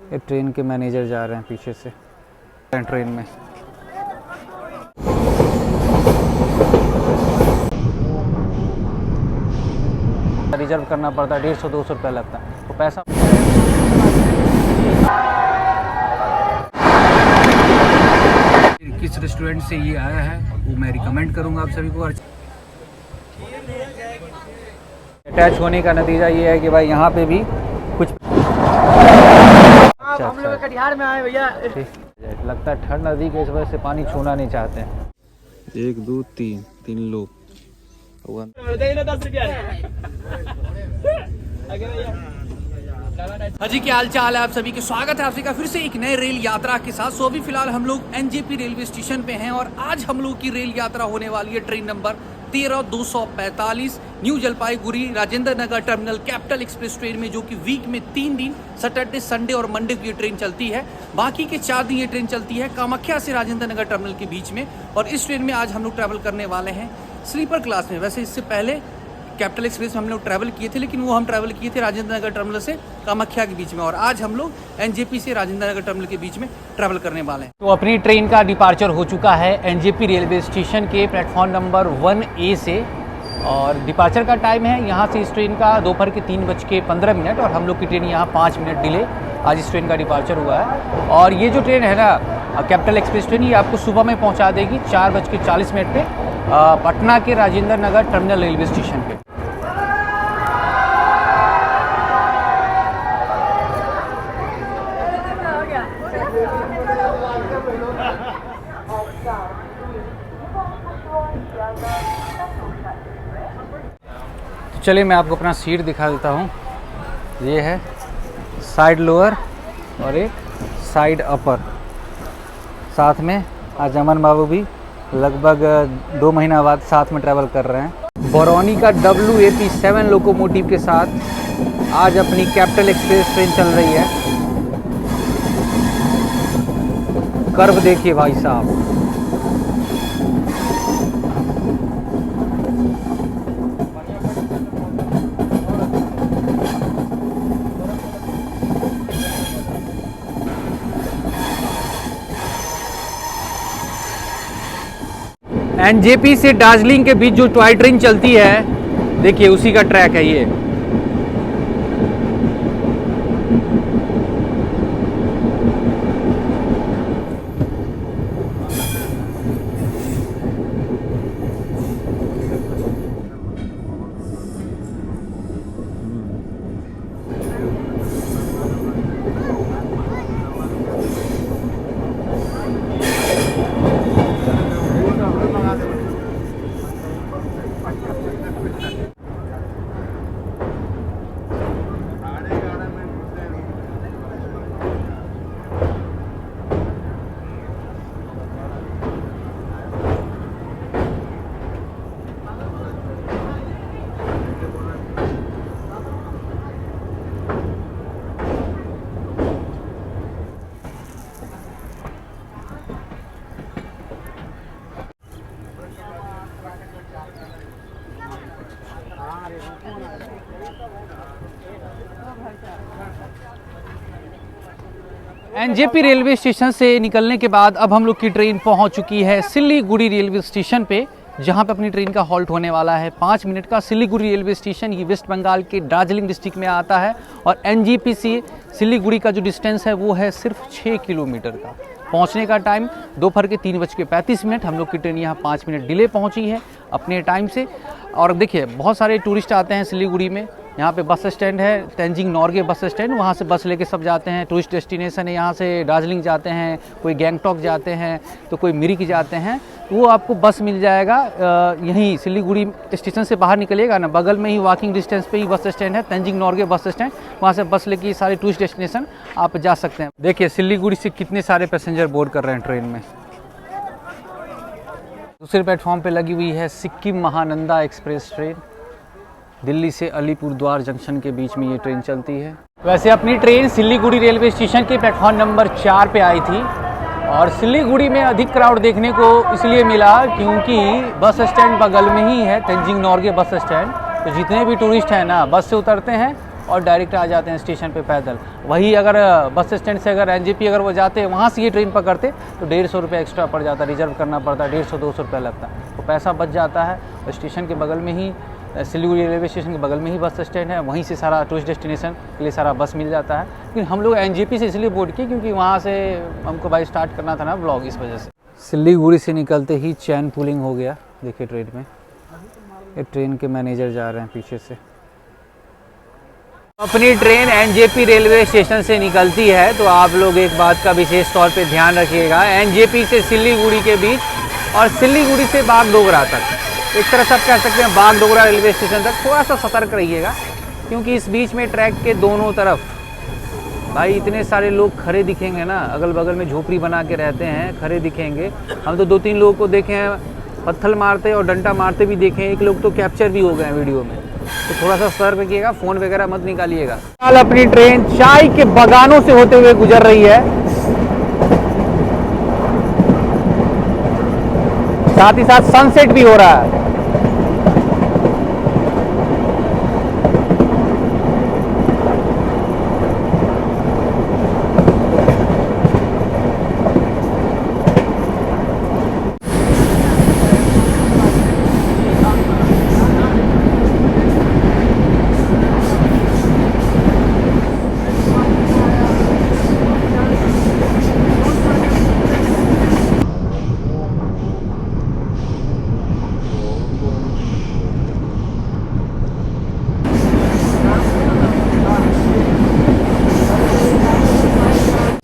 ये ट्रेन के मैनेजर जा रहे हैं पीछे से ट्रेन में। रिजर्व करना पड़ता है, 150-200 रुपये लगता है तो पैसा। किस रेस्टोरेंट से ये आया है वो मैं रिकमेंड करूंगा आप सभी को। अटैच होने का नतीजा ये है कि भाई यहाँ पे भी कुछ हम लोग कटिहार में आए भैया। लगता है ठंड नदी की इस वजह से पानी छूना नहीं चाहते हैं। 1 2 3 लोग। हाँ जी, क्या हाल चाल है आप सभी के, स्वागत है आप सभी का फिर से एक नए रेल यात्रा के साथ। अभी फिलहाल हम लोग एनजेपी रेलवे स्टेशन पे हैं और आज हम लोग की रेल यात्रा होने वाली है train number 13245 new Jalpaiguri Rajendra Nagar terminal capital express train में, जो कि वीक में 3 दिन सैटरडे संडे और मंडे को ये ट्रेन चलती है। बाकी के 4 दिन ये ट्रेन चलती है कामाख्या से राजेंद्र नगर टर्मिनल के बीच में। और इस ट्रेन में आज हम लोग ट्रैवल करने वाले हैं स्लीपर क्लास में। वैसे इससे पहले कैपिटल एक्सप्रेस में हम लोग ट्रैवल किए थे, लेकिन वो हम ट्रैवल किए थे राजेंद्र नगर टर्मिनल से कामाख्या के बीच में, और आज हम लोग एनजेपी से राजेंद्र नगर टर्मिनल के बीच में ट्रैवल करने वाले हैं। तो अपनी ट्रेन का डिपार्चर हो चुका है एनजेपी रेलवे स्टेशन के प्लेटफॉर्म नंबर 1A से, और डिपार्चर का टाइम है यहाँ से इस ट्रेन का दोपहर के 3:15, और हम लोग की ट्रेन यहाँ 5 मिनट डिले आज इस ट्रेन का डिपार्चर हुआ है। और ये जो ट्रेन है ना कैपिटल एक्सप्रेस ट्रेन, ये आपको सुबह में पहुँचा देगी 4:40 पे पटना के Rajendra Nagar terminal railway station पे। चलिए मैं आपको अपना सीट दिखा देता हूँ। ये है साइड लोअर और एक साइड अपर। साथ में आज अमन बाबू भी लगभग 2 महीना बाद साथ में ट्रैवल कर रहे हैं। बरौनी का WAP7 लोकोमोटिव के साथ आज अपनी कैपिटल एक्सप्रेस ट्रेन चल रही है। कर्व देखिए भाई साहब। एनजेपी से दार्जिलिंग के बीच जो टॉय ट्रेन चलती है, देखिए उसी का ट्रैक है ये। एनजेपी रेलवे स्टेशन से निकलने के बाद अब हम लोग की ट्रेन पहुंच चुकी है सिलीगुड़ी रेलवे स्टेशन पे, जहां पे अपनी ट्रेन का हॉल्ट होने वाला है 5 मिनट का। सिलीगुड़ी रेलवे स्टेशन ये वेस्ट बंगाल के दार्जिलिंग डिस्ट्रिक्ट में आता है, और एनजेपी से सिलीगुड़ी का जो डिस्टेंस है वो है सिर्फ 6 किलोमीटर का। पहुंचने का टाइम दोपहर के 3:35। हम लोग की ट्रेन यहाँ 5 मिनट डिले पहुंची है अपने टाइम से। और देखिए बहुत सारे टूरिस्ट आते हैं सिलीगुड़ी में। यहाँ पे बस स्टैंड है तेंजिंग नॉर्गे बस स्टैंड, वहाँ से बस लेके सब जाते हैं। टूरिस्ट डेस्टिनेशन है, यहाँ से दार्जिलिंग जाते हैं, कोई गैंगटॉक जाते हैं, तो कोई मिरिक जाते हैं, तो वो आपको बस मिल जाएगा। यहीं सिलीगुड़ी स्टेशन से बाहर निकलिएगा ना, बगल में ही वॉकिंग डिस्टेंस पे ही बस स्टैंड है तेंजिंग नॉर्गे बस स्टैंड, वहाँ से बस लेके सारे टूरिस्ट डेस्टिनेशन आप जा सकते हैं। देखिए सिलीगुड़ी से कितने सारे पैसेंजर बोर्ड कर रहे हैं ट्रेन में। दूसरे प्लेटफॉर्म पे लगी हुई है सिक्किम महानंदा एक्सप्रेस ट्रेन। दिल्ली से अलीपुरद्वार जंक्शन के बीच में ये ट्रेन चलती है। वैसे अपनी ट्रेन सिलीगुड़ी रेलवे स्टेशन के प्लेटफॉर्म नंबर 4 पे आई थी, और सिलीगुड़ी में अधिक क्राउड देखने को इसलिए मिला क्योंकि बस स्टैंड बगल में ही है तेंजिंग नॉर्गे बस स्टैंड। तो जितने भी टूरिस्ट हैं ना बस से उतरते हैं और डायरेक्ट आ जाते हैं स्टेशन पे पैदल। वही अगर बस स्टैंड से अगर एनजेपी अगर वो जाते वहाँ से ये ट्रेन पकड़ते तो 150 रुपये एक्स्ट्रा पड़ जाता, रिजर्व करना पड़ता, 150-200 रुपये लगता, तो पैसा बच जाता है। स्टेशन के बगल में ही सिलीगुड़ी रेलवे स्टेशन के बगल में ही बस स्टैंड है, वहीं से सारा टूरिस्ट डेस्टिनेशन के लिए सारा बस मिल जाता है। लेकिन हम लोग एनजेपी से इसलिए बोर्ड किए क्योंकि वहाँ से हमको भाई स्टार्ट करना था ना ब्लॉग, इस वजह से। सिलीगुड़ी से निकलते ही चैन पुलिंग हो गया, देखिए ट्रेन में। ये ट्रेन के मैनेजर जा रहे हैं पीछे से। अपनी ट्रेन एनजेपी रेलवे स्टेशन से निकलती है तो आप लोग एक बात का विशेष तौर पे ध्यान रखिएगा, एनजेपी से सिलीगुड़ी के बीच और सिलीगुड़ी से बागडोगरा तक, एक तरह से आप कह सकते हैं बागडोगरा रेलवे स्टेशन तक थोड़ा सा सतर्क रहिएगा, क्योंकि इस बीच में ट्रैक के दोनों तरफ भाई इतने सारे लोग खड़े दिखेंगे ना, अगल बगल में झोपड़ी बना के रहते हैं, खड़े दिखेंगे। हम तो 2-3 लोगों को देखे हैं पत्थर मारते और डंडा मारते भी देखे हैं, एक लोग तो कैप्चर भी हो गए हैं वीडियो में। तो थोड़ा सा सतर्क रखिएगा, फ़ोन वगैरह मत निकालिएगा। फिलहाल अपनी ट्रेन चाय के बागानों से होते हुए गुजर रही है, साथ ही साथ सनसेट भी हो रहा है।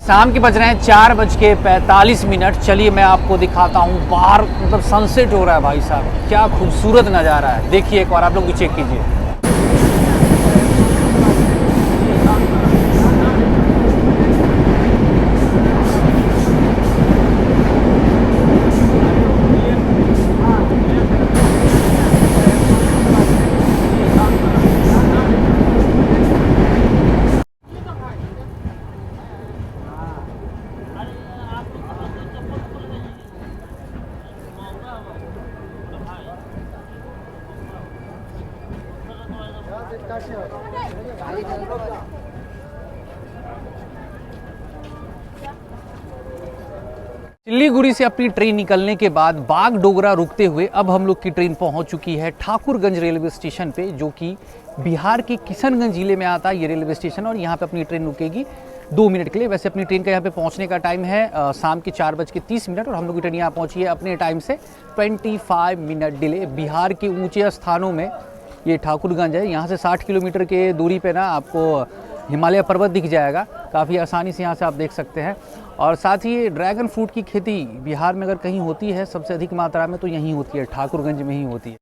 शाम के बज रहे हैं 4:45। चलिए मैं आपको दिखाता हूँ बाहर, मतलब सनसेट हो रहा है भाई साहब, क्या खूबसूरत नज़ारा है। देखिए एक बार आप लोग भी चेक कीजिए। सिलीगुड़ी से अपनी ट्रेन निकलने के बाद बागडोगरा रुकते हुए अब हम लोग की ट्रेन पहुंच चुकी है ठाकुरगंज रेलवे स्टेशन पे, जो कि बिहार के किशनगंज जिले में आता है ये रेलवे स्टेशन। और यहाँ पे अपनी ट्रेन रुकेगी 2 मिनट के लिए। वैसे अपनी ट्रेन का यहाँ पे पहुँचने का टाइम है शाम के 4:30 और हम लोग की ट्रेन यहाँ पहुँची है अपने टाइम से 25 मिनट डिले। बिहार के ऊँचे स्थानों में ये ठाकुरगंज है, यहाँ से 60 किलोमीटर के दूरी पे ना आपको हिमालय पर्वत दिख जाएगा, काफ़ी आसानी से यहाँ से आप देख सकते हैं। और साथ ही ड्रैगन फ्रूट की खेती बिहार में अगर कहीं होती है सबसे अधिक मात्रा में तो यहीं होती है, ठाकुरगंज में ही होती है।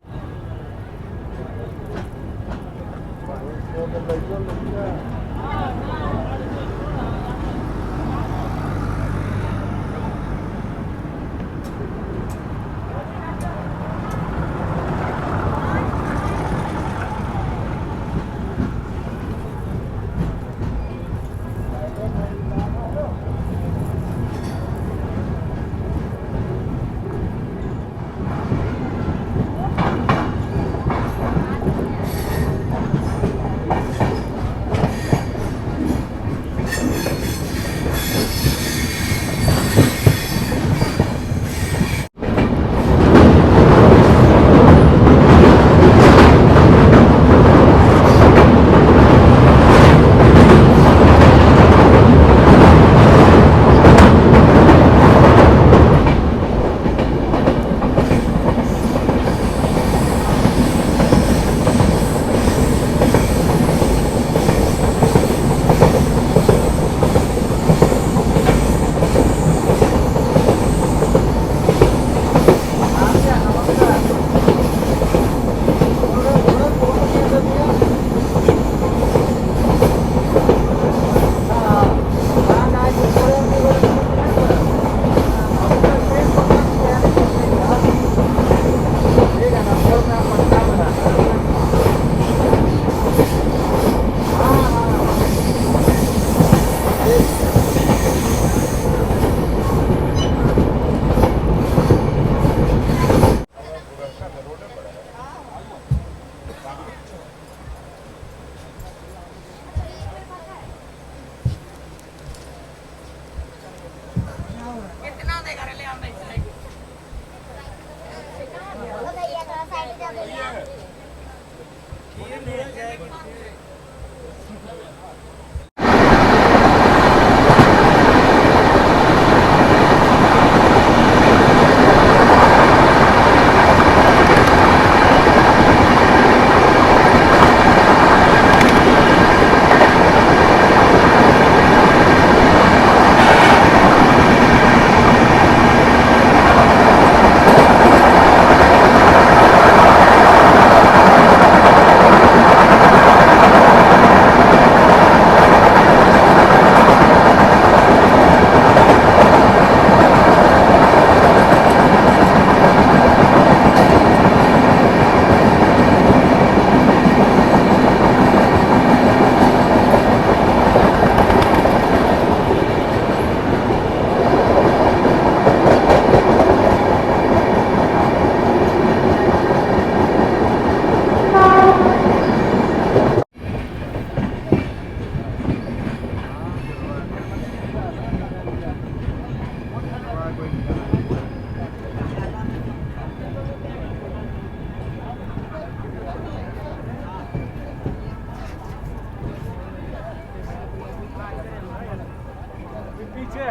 तो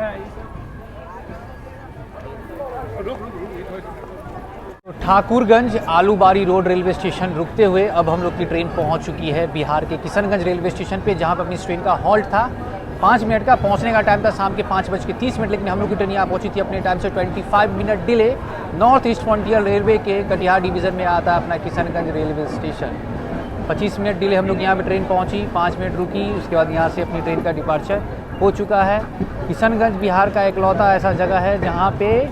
ठाकुरगंज आलूबारी रोड रेलवे स्टेशन रुकते हुए अब हम लोग की ट्रेन पहुंच चुकी है बिहार के किशनगंज रेलवे स्टेशन पे, जहां पर अपनी इस ट्रेन का हॉल्ट था। 5 मिनट का पहुंचने का टाइम था शाम के 5:30, लेकिन हम लोग की ट्रेन यहाँ पहुंची थी अपने टाइम से 25 minute delay. North east frontier railway के कटिहार डिवीज़न में आता है अपना Kishanganj railway station. 25 minute delay हम लोग यहाँ पे ट्रेन पहुँची, 5 मिनट रुकी, उसके बाद यहाँ से अपनी ट्रेन का डिपार्चर हो चुका है। किशनगंज बिहार का एकलौता ऐसा जगह है जहाँ पे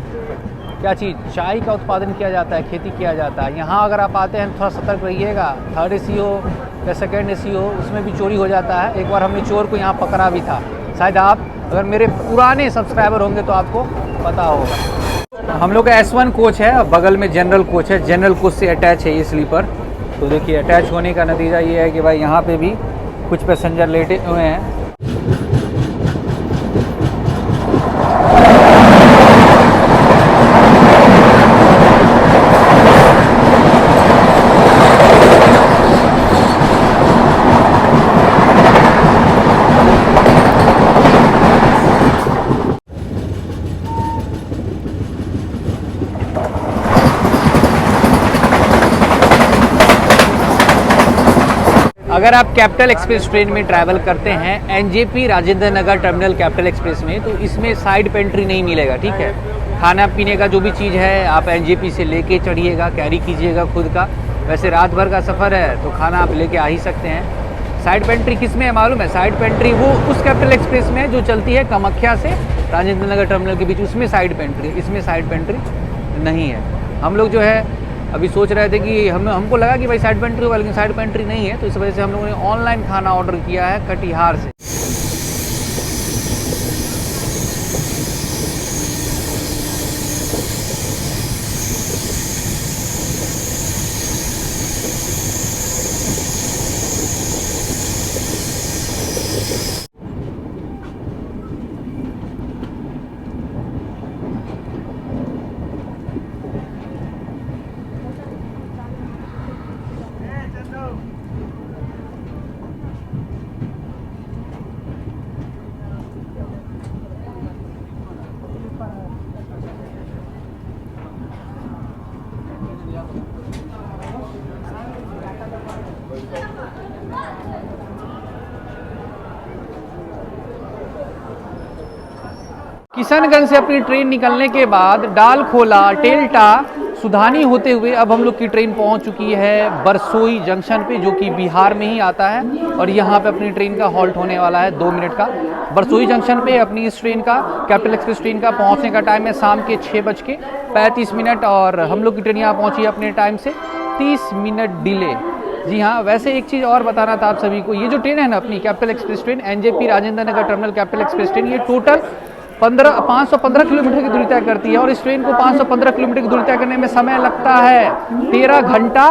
क्या चीज़ चाय का उत्पादन किया जाता है, खेती किया जाता है। यहाँ अगर आप आते हैं थोड़ा सतर्क रहिएगा, 3rd AC हो या 2nd AC हो, उसमें भी चोरी हो जाता है। एक बार हमने चोर को यहाँ पकड़ा भी था, शायद आप अगर मेरे पुराने सब्सक्राइबर होंगे तो आपको पता होगा। हम लोग का S1 कोच है, बगल में जनरल कोच है, जनरल कोच से अटैच है ये स्लीपर। तो देखिए अटैच होने का नतीजा ये है कि भाई यहाँ पे भी कुछ पैसेंजर लेटे हुए हैं। अगर आप कैपिटल एक्सप्रेस ट्रेन में ट्रैवल करते हैं NJP Rajendra Nagar terminal capital express में, तो इसमें साइड पेंट्री नहीं मिलेगा, ठीक है। खाना पीने का जो भी चीज़ है आप NJP से लेके चढ़िएगा, कैरी कीजिएगा खुद का। वैसे रात भर का सफ़र है तो खाना आप लेके आ ही सकते हैं। साइड पेंट्री किस में है मालूम है? साइड पेंट्री वो उस कैपिटल एक्सप्रेस में जो चलती है कामाख्या से राजेंद्र नगर टर्मिनल के बीच, उसमें साइड पेंट्री, इसमें साइड पेंट्री नहीं है। हम लोग जो है अभी सोच रहे थे कि हमको लगा कि भाई साइड पेंट्री होगा, लेकिन साइड पेंट्री नहीं है। तो इस वजह से हम लोगों ने ऑनलाइन खाना ऑर्डर किया है कटिहार से। किशनगंज से अपनी ट्रेन निकलने के बाद डालखोला, टेल्टा, सुधानी होते हुए अब हम लोग की ट्रेन पहुंच चुकी है बरसोई जंक्शन पे, जो कि बिहार में ही आता है। और यहाँ पे अपनी ट्रेन का हॉल्ट होने वाला है 2 मिनट का। बरसोई जंक्शन पे अपनी इस ट्रेन का, कैपिटल एक्सप्रेस ट्रेन का पहुँचने का टाइम है शाम के 6:35 और हम लोग की ट्रेन यहाँ पहुँची है अपने टाइम से 30 मिनट डिले। जी हाँ, वैसे एक चीज़ और बताना था आप सभी को, ये जो ट्रेन है ना अपनी capital express train NJP Rajendra Nagar terminal capital express train, ये टोटल 515 किलोमीटर की दूरी तय करती है। और इस ट्रेन को 515 किलोमीटर की दूरी तय करने में समय लगता है 13 घंटा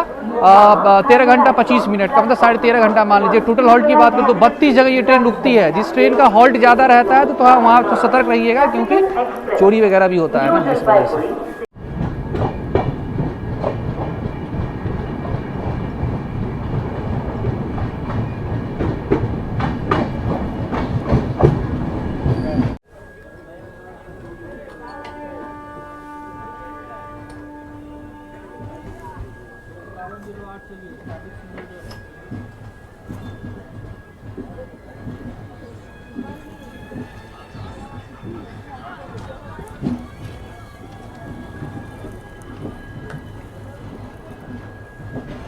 25 मिनट का, मतलब 13.5 घंटा मान लीजिए। टोटल हॉल्ट की बात करें तो 32 जगह ये ट्रेन रुकती है। जिस ट्रेन का हॉल्ट ज़्यादा रहता है तो वहाँ तो सतर्क रहिएगा, क्योंकि चोरी वगैरह भी होता है ना, इस वजह से।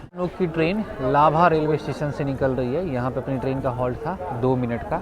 हम लोग की ट्रेन लाभा रेलवे स्टेशन से निकल रही है। यहाँ पे अपनी ट्रेन का हॉल्ट था 2 मिनट का।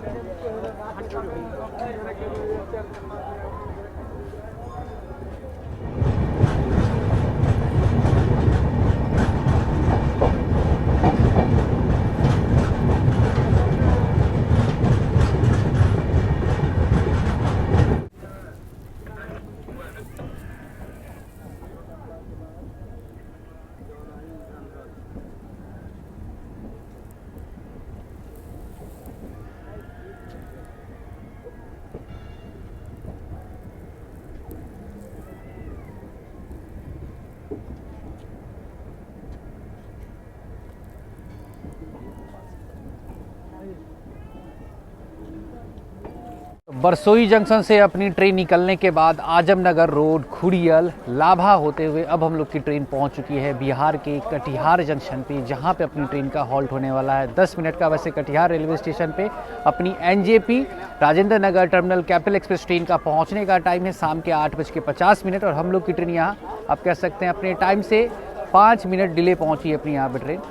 बरसोई जंक्शन से अपनी ट्रेन निकलने के बाद आजमनगर रोड, खुड़ियल, लाभा होते हुए अब हम लोग की ट्रेन पहुंच चुकी है बिहार के कटिहार जंक्शन पे, जहां पे अपनी ट्रेन का हॉल्ट होने वाला है 10 मिनट का। वैसे कटिहार रेलवे स्टेशन पे अपनी NJP Rajendra Nagar terminal capital express train का पहुंचने का टाइम है शाम के 8:50 और हम लोग की ट्रेन यहाँ आप कह सकते हैं अपने टाइम से 5 मिनट डिले पहुँची है अपनी यहाँ पर ट्रेन।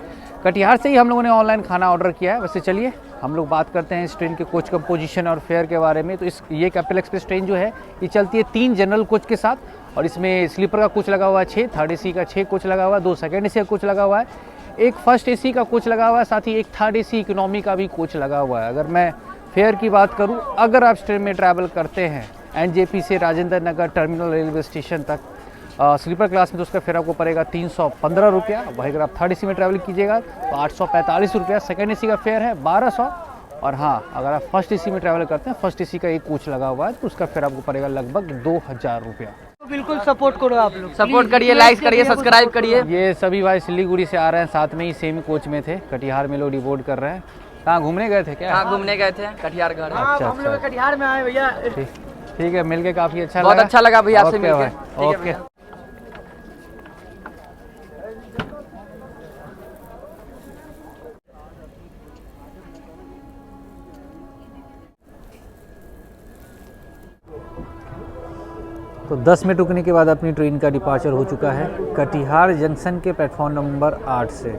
कटिहार से ही हम लोगों ने ऑनलाइन खाना ऑर्डर किया है। वैसे चलिए हम लोग बात करते हैं इस ट्रेन के कोच कंपोजिशन और फेयर के बारे में। तो ये कैपिटल एक्सप्रेस ट्रेन जो है ये चलती है 3 जनरल कोच के साथ, और इसमें स्लीपर का कोच लगा हुआ है 6, थर्ड एसी का 6 कोच लगा हुआ है, 2 सेकंड एसी का कोच लगा हुआ है, एक फर्स्ट एसी का कोच लगा हुआ है, साथ ही एक थर्ड एसी इकोनॉमी का भी कोच लगा हुआ है। अगर मैं फेयर की बात करूँ, अगर आप ट्रेन में ट्रैवल करते हैं एनजेपी से Rajendra Nagar terminal railway station तक स्लीपर क्लास में, तो उसका फेयर आपको पड़ेगा 315 रुपया। वही अगर आप थर्ड एसी में ट्रैवल कीजिएगा तो 845 रुपया। सेकेंड एसी का फेयर है 1200। और हाँ, अगर आप फर्स्ट एसी में ट्रैवल करते हैं, फर्स्ट एसी का एक कोच लगा हुआ है, तो उसका फेयर आपको पड़ेगा लगभग 2000 रुपया। तो बिल्कुल सपोर्ट करो, आप लोग सपोर्ट करिए, लाइक करिए, सब्सक्राइब करिए। ये सभी भाई सिलीगुड़ी से आ रहे हैं, साथ में ही सेम कोच में थे। कटिहार में लोग डिवोट कर रहे हैं। कहाँ घूमने गए थे क्या? हाँ, घूमने गए थे कटिहार घर। अच्छा हम लोग कटिहार में आए भैया। ठीक है, मिलके काफी अच्छा लगा। बहुत अच्छा लगा भैया आपसे मिलके। ओके। तो 10 मिनट रुकने के बाद अपनी ट्रेन का डिपार्चर हो चुका है कटिहार जंक्शन के प्लेटफॉर्म नंबर 8 से।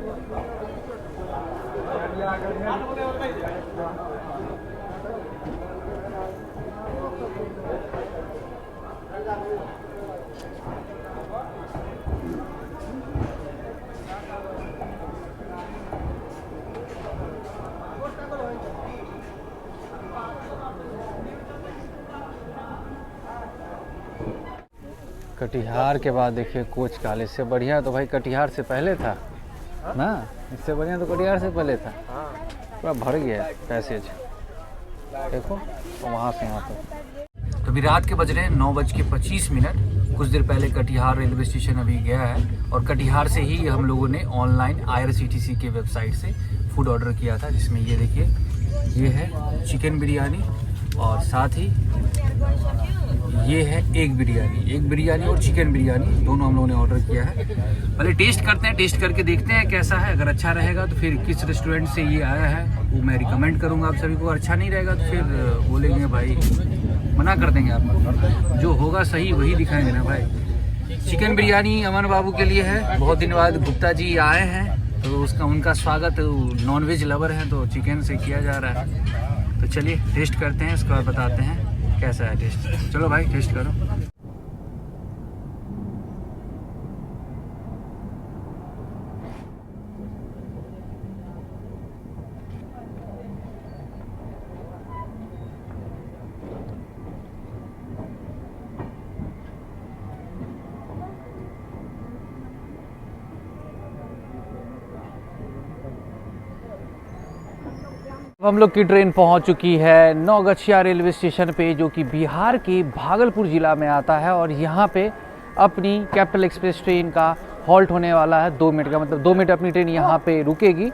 कटिहार के बाद देखिए कोच काल, इससे बढ़िया तो भाई कटिहार से पहले था ना, इससे बढ़िया तो कटिहार से पहले था। पूरा भर गया है पैसेज, देखो तो वहाँ से यहाँ तक। तो अभी रात के बज रहे हैं 9:25। कुछ देर पहले कटिहार रेलवे स्टेशन अभी गया है, और कटिहार से ही हम लोगों ने ऑनलाइन IRCTC के वेबसाइट से फूड ऑर्डर किया था, जिसमें ये देखिए ये है चिकन बिरयानी, और साथ ही ये है एग बिरयानी और चिकन बिरयानी, दोनों हम लोगों ने ऑर्डर किया है। पहले टेस्ट करते हैं, टेस्ट करके देखते हैं कैसा है। अगर अच्छा रहेगा तो फिर किस रेस्टोरेंट से ये आया है वो मैं रिकमेंड करूँगा आप सभी को। अच्छा नहीं रहेगा तो फिर बोलेंगे भाई, मना कर देंगे आप। जो होगा सही वही दिखाएंगे ना भाई। चिकन बिरयानी अमन बाबू के लिए है, बहुत दिन बाद गुप्ता जी आए हैं, तो उनका स्वागत, नॉनवेज लवर हैं तो चिकन से किया जा रहा है। तो चलिए टेस्ट करते हैं, इसके बाद बताते हैं कैसा है टेस्ट। चलो भाई टेस्ट करो। हम लोग की ट्रेन पहुंच चुकी है नौगछिया रेलवे स्टेशन पे, जो कि बिहार के भागलपुर ज़िला में आता है, और यहाँ पे अपनी कैपिटल एक्सप्रेस ट्रेन का हॉल्ट होने वाला है 2 मिनट का। मतलब 2 मिनट अपनी ट्रेन यहाँ पे रुकेगी,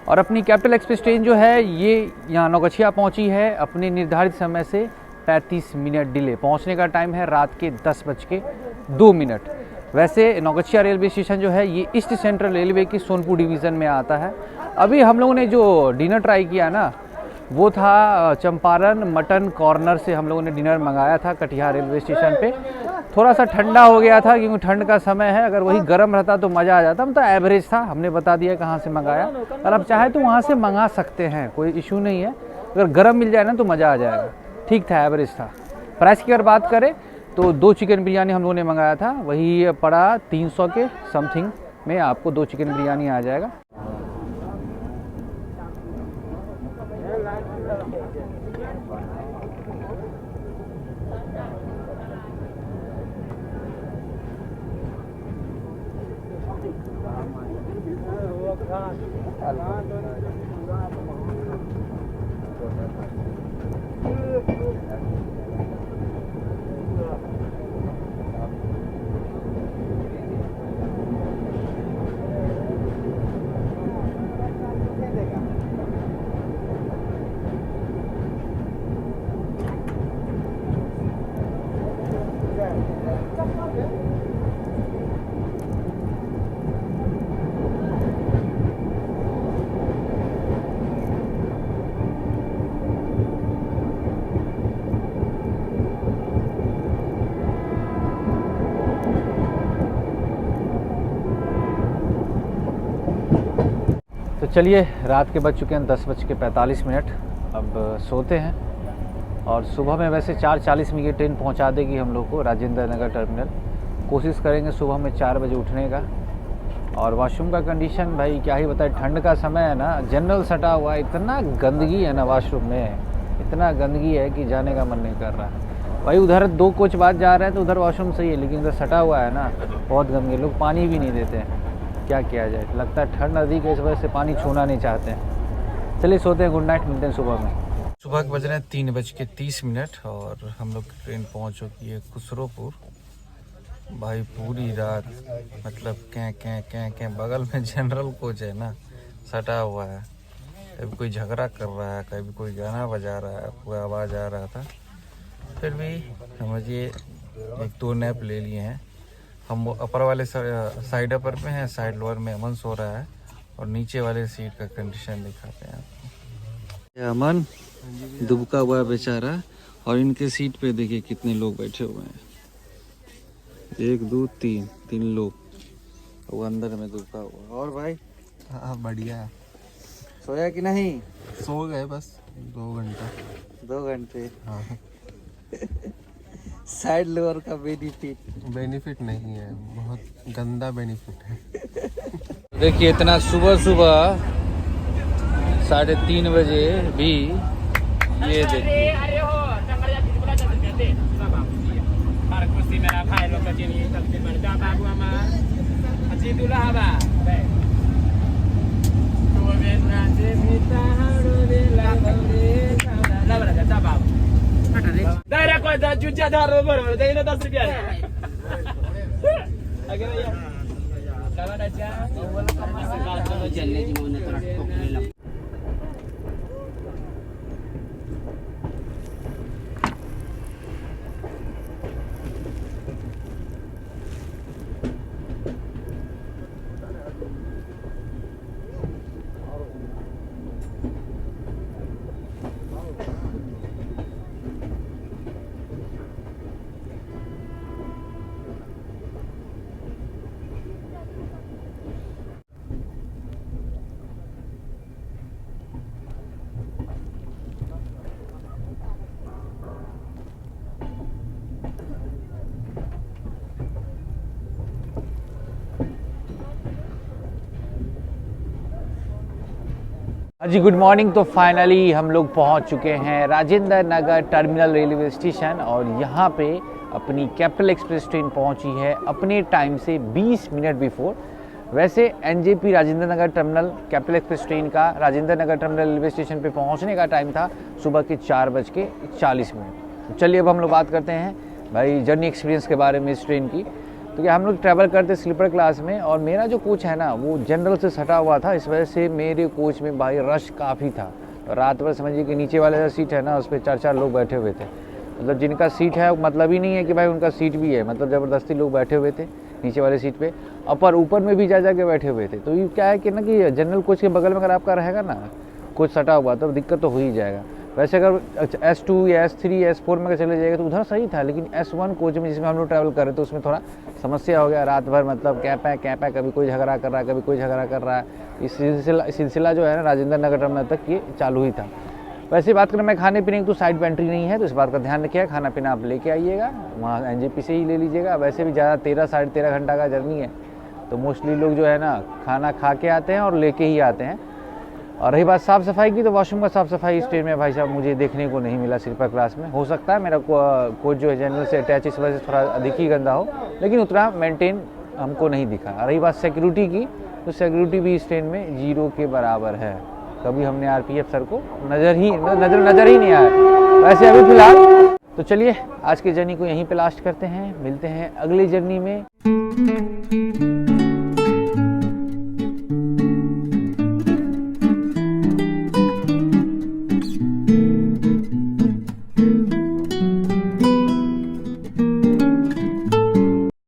और अपनी कैपिटल एक्सप्रेस ट्रेन जो है ये यहाँ नौगछिया पहुँची है अपने निर्धारित समय से 35 मिनट डिले। पहुँचने का टाइम है रात के 10:02। वैसे नौगछिया रेलवे स्टेशन जो है ये ईस्ट सेंट्रल रेलवे की सोनपुर डिवीज़न में आता है। अभी हम लोगों ने जो डिनर ट्राई किया ना, वो था चंपारण मटन कॉर्नर से हम लोगों ने डिनर मंगाया था कटिहार रेलवे स्टेशन पे। थोड़ा सा ठंडा हो गया था क्योंकि ठंड का समय है, अगर वही गर्म रहता तो मज़ा आ जाता। मतलब एवरेज था, हमने बता दिया कहाँ से मंगाया, और आप चाहे तो वहाँ से मंगा सकते हैं, कोई इशू नहीं है। अगर गर्म मिल जाए ना तो मज़ा आ जाएगा। ठीक था, एवरेज था। प्राइस की अगर बात करें तो 2 चिकन बिरयानी हम लोगों ने मंगाया था, वही पड़ा 300 के समथिंग में आपको 2 चिकन बिरयानी आ जाएगा। चलिए, रात के बज चुके हैं 10:45। अब सोते हैं और सुबह में वैसे 4:40 में ये ट्रेन पहुंचा देगी हम लोग को राजेंद्र नगर टर्मिनल। कोशिश करेंगे सुबह में 4 बजे उठने का। और वॉशरूम का कंडीशन भाई क्या ही बताए, ठंड का समय है ना, जनरल सटा हुआ है, इतना गंदगी है ना वॉशरूम में, इतना गंदगी है कि जाने का मन नहीं कर रहा भाई। उधर 2 कोच बाद जा रहे हैं तो उधर वॉशरूम सही है, लेकिन उधर सटा हुआ है ना, बहुत गंदगी, लोग पानी भी नहीं देते हैं। क्या किया जाए, लगता है ठंड अधिक है, इस वजह से पानी छूना नहीं चाहते हैं। चलिए सोते हैं, गुड नाइट, मिलते हैं सुबह में। सुबह के बज रहे हैं 3:30 और हम लोग की ट्रेन पहुंच चुकी है खुसरोपुर। भाई पूरी रात मतलब क्या बगल में जनरल कोच है ना, सटा हुआ है। कभी कोई झगड़ा कर रहा है, कभी कोई गाना बजा रहा है, कोई आवाज़ आ रहा था। फिर भी समझिए 1-2 नैप ले लिए हैं। हम अपर वाले साइड अपर में हैं, साइड लोअर में अमन सो रहा है और नीचे वाले सीट का कंडीशन दिखाते हैं आपको। अमन दुबका हुआ है बेचारा, और इनके सीट पे देखिए कितने लोग बैठे हुए हैं, 1 2 3 लोग, वो अंदर में दुबका हुआ। और भाई हाँ बढ़िया, सोया कि नहीं? सो गए बस 2 घंटा। 2 घंटे? हाँ। साइड लोअर का बेनिफिट नहीं है, बहुत गंदा बेनिफिट है। देखिए इतना सुबह 3:30 बजे भी ये देखिए जी गुड मॉर्निंग। तो फाइनली हम लोग पहुंच चुके हैं Rajendra Nagar terminal railway station और यहाँ पे अपनी कैपिटल एक्सप्रेस ट्रेन पहुंची है अपने टाइम से 20 मिनट बिफोर। वैसे NJP Rajendra Nagar terminal capital express train का Rajendra Nagar terminal railway station पे पहुंचने का टाइम था सुबह के 4:40। तो चलिए अब हम लोग बात करते हैं भाई जर्नी एक्सपीरियंस के बारे में इस ट्रेन की। तो क्या हम लोग ट्रैवल करते स्लीपर क्लास में और मेरा जो कोच है ना वो जनरल से सटा हुआ था, इस वजह से मेरे कोच में भाई रश काफ़ी था। तो रात भर समझिए कि नीचे वाले जो सीट है ना उस पर 4-4 लोग बैठे हुए थे। मतलब जिनका सीट है मतलब ही नहीं है कि भाई उनका सीट भी है, मतलब ज़बरदस्ती लोग बैठे हुए थे नीचे वाले सीट पे। ऊपर में भी जा के बैठे हुए थे। तो ये क्या है कि ना कि जनरल कोच के बगल में अगर आपका रहेगा ना कोच सटा हुआ तो दिक्कत तो हो ही जाएगा। वैसे अगर S2 या S3 या S4 में चले जाएगा तो उधर सही था, लेकिन S1 कोच में जिसमें हम लोग ट्रैवल कर रहे थे उसमें थोड़ा समस्या हो गया। रात भर मतलब कैंप है, कभी कोई झगड़ा कर रहा है, कभी कोई झगड़ा कर रहा है। इस सिलसिला जो है ना राजेंद्र नगर टर्मिनल तक ये चालू ही था। वैसे बात करें मैं खाने पीने की तो साइड पेंट्री नहीं है, तो इस बात का ध्यान रखिएगा। खाना पीना आप लेके आइएगा, वहाँ एनजेपी से ही ले लीजिएगा। वैसे भी ज़्यादा 13-13.5 घंटा का जर्नी है, तो मोस्टली लोग जो है ना खाना खा के आते हैं और लेके ही आते हैं। और रही बात साफ़ सफाई की, तो वॉशरूम का साफ़ सफाई इस ट्रेन में भाई साहब मुझे देखने को नहीं मिला स्लीपर क्लास में। हो सकता है मेरा कोच जो है जनरल से अटैच इस वजह से थोड़ा अधिक ही गंदा हो, लेकिन उतना मेंटेन हमको नहीं दिखा। रही बात सिक्योरिटी की, तो सिक्योरिटी भी इस ट्रेन में 0 के बराबर है। कभी हमने RPF सर को नज़र ही नहीं आया। वैसे अभी फिलहाल तो चलिए आज की जर्नी को यहीं पे लास्ट करते हैं, मिलते हैं अगली जर्नी में।